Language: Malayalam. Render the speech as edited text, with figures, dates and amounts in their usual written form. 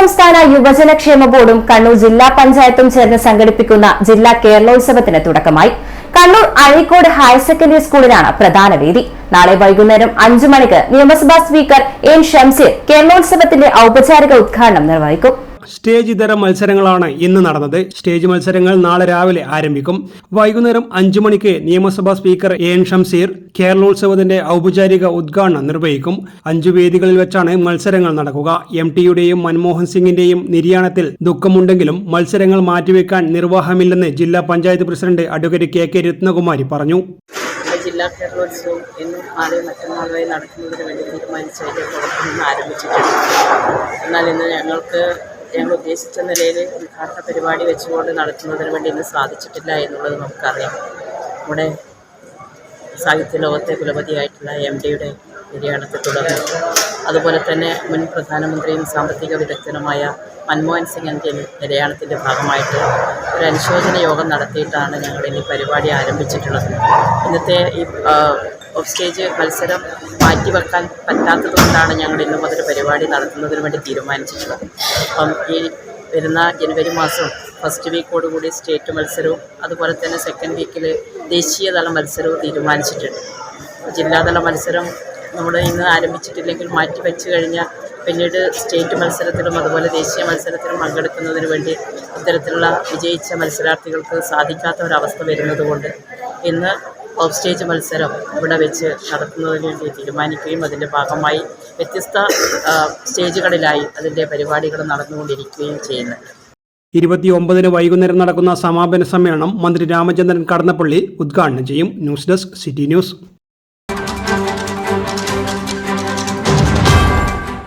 സംസ്ഥാന യുവജനക്ഷേമ ബോർഡും കണ്ണൂർ ജില്ലാ പഞ്ചായത്തും ചേർന്ന് സംഘടിപ്പിക്കുന്ന ജില്ലാ കേരളോത്സവത്തിന് തുടക്കമായി. കണ്ണൂർ അഴീക്കോട് ഹയർ സെക്കൻഡറി സ്കൂളിലാണ് പ്രധാന വേദി. നാളെ വൈകുന്നേരം 5 മണിക്ക് നിയമസഭാ സ്പീക്കർ എൻ ഷംസീർ കേരളോത്സവത്തിന്റെ ഔപചാരിക ഉദ്ഘാടനം നിർവഹിക്കും. സ്റ്റേജ് ഇതര മത്സരങ്ങളാണ് ഇന്ന് നടന്നത്. സ്റ്റേജ് മത്സരങ്ങൾ നാളെ രാവിലെ ആരംഭിക്കും. വൈകുന്നേരം 5 മണിക്ക് നിയമസഭാ സ്പീക്കർ എൻ ഷംസീർ കേരളോത്സവത്തിന്റെ ഔപചാരിക ഉദ്ഘാടനം നിർവഹിക്കും. 5 വേദികളിൽ വെച്ചാണ് മത്സരങ്ങൾ നടക്കുക. MTയുടെയും മൻമോഹൻ സിംഗിന്റെയും നിര്യാണത്തിൽ ദുഃഖമുണ്ടെങ്കിലും മത്സരങ്ങൾ മാറ്റിവെക്കാൻ നിർവാഹമില്ലെന്ന് ജില്ലാ panchayat president advocate KK Ratnakumari പറഞ്ഞു. ജില്ലാ കേരളോത്സവം ഇന്നും നാളെ മറ്റന്നാളുമായി നടത്തുന്നതിന് വേണ്ടി തീരുമാനിച്ചതിൻ്റെ പ്രവർത്തനം ആരംഭിച്ചിട്ടുണ്ട്. എന്നാൽ ഇന്ന് ഞങ്ങൾ ഉദ്ദേശിച്ച നിലയിൽ ഉദ്ഘാടന പരിപാടി വെച്ചുകൊണ്ട് നടത്തുന്നതിന് വേണ്ടി ഇന്ന് സാധിച്ചിട്ടില്ല എന്നുള്ളത് നമുക്കറിയാം. നമ്മുടെ സാഹിത്യ ലോകത്തെ കുലപതിയായിട്ടുള്ള MDയുടെ നിര്യാണത്തെ തുടർന്ന്, അതുപോലെ തന്നെ മുൻ പ്രധാനമന്ത്രിയും സാമ്പത്തിക വിദഗ്ധനുമായ മൻമോഹൻ സിംഗിൻ്റെ നിര്യാണത്തിൻ്റെ ഭാഗമായിട്ട് ഒരു അനുശോചന യോഗം നടത്തിയിട്ടാണ് ഞങ്ങൾ ഈ പരിപാടി ആരംഭിച്ചിട്ടുള്ളത്. ഇന്നത്തെ ഈ ഓഫ് സ്റ്റേജ് മത്സരം മാറ്റിവെക്കാൻ പറ്റാത്തതുകൊണ്ടാണ് ഞങ്ങൾ ഇന്നും അതൊരു പരിപാടി നടത്തുന്നതിന് വേണ്ടി തീരുമാനിച്ചിട്ടുള്ളത്. അപ്പം ഈ വരുന്ന ജനുവരി മാസം ഫസ്റ്റ് വീക്കോടുകൂടി സ്റ്റേറ്റ് മത്സരവും അതുപോലെ തന്നെ സെക്കൻഡ് വീക്കിൽ ദേശീയതല മത്സരവും തീരുമാനിച്ചിട്ടുണ്ട്. ജില്ലാതല മത്സരം നമ്മൾ ഇന്ന് ആരംഭിച്ചിട്ടില്ലെങ്കിൽ മാറ്റിവെച്ച് കഴിഞ്ഞാൽ പിന്നീട് സ്റ്റേറ്റ് മത്സരത്തിലും അതുപോലെ ദേശീയ മത്സരത്തിലും പങ്കെടുക്കുന്നതിന് വേണ്ടി ഇത്തരത്തിലുള്ള വിജയിച്ച മത്സരാർത്ഥികൾക്ക് സാധിക്കാത്ത ഒരവസ്ഥ വരുന്നതുകൊണ്ട് ഇന്ന് ഓഫ് സ്റ്റേജ് മത്സരം ഇവിടെ വെച്ച് നടത്തുന്നതിന് വേണ്ടി തീരുമാനിക്കുകയും അതിൻ്റെ ഭാഗമായി വ്യത്യസ്ത സ്റ്റേജുകളിലായി അതിൻ്റെ പരിപാടികൾ നടന്നുകൊണ്ടിരിക്കുകയും ചെയ്യുന്നുണ്ട്. 29 വൈകുന്നേരം നടക്കുന്ന സമാപന സമ്മേളനം മന്ത്രി രാമചന്ദ്രൻ കടന്നപ്പള്ളി ഉദ്ഘാടനം ചെയ്യും. News desk city news.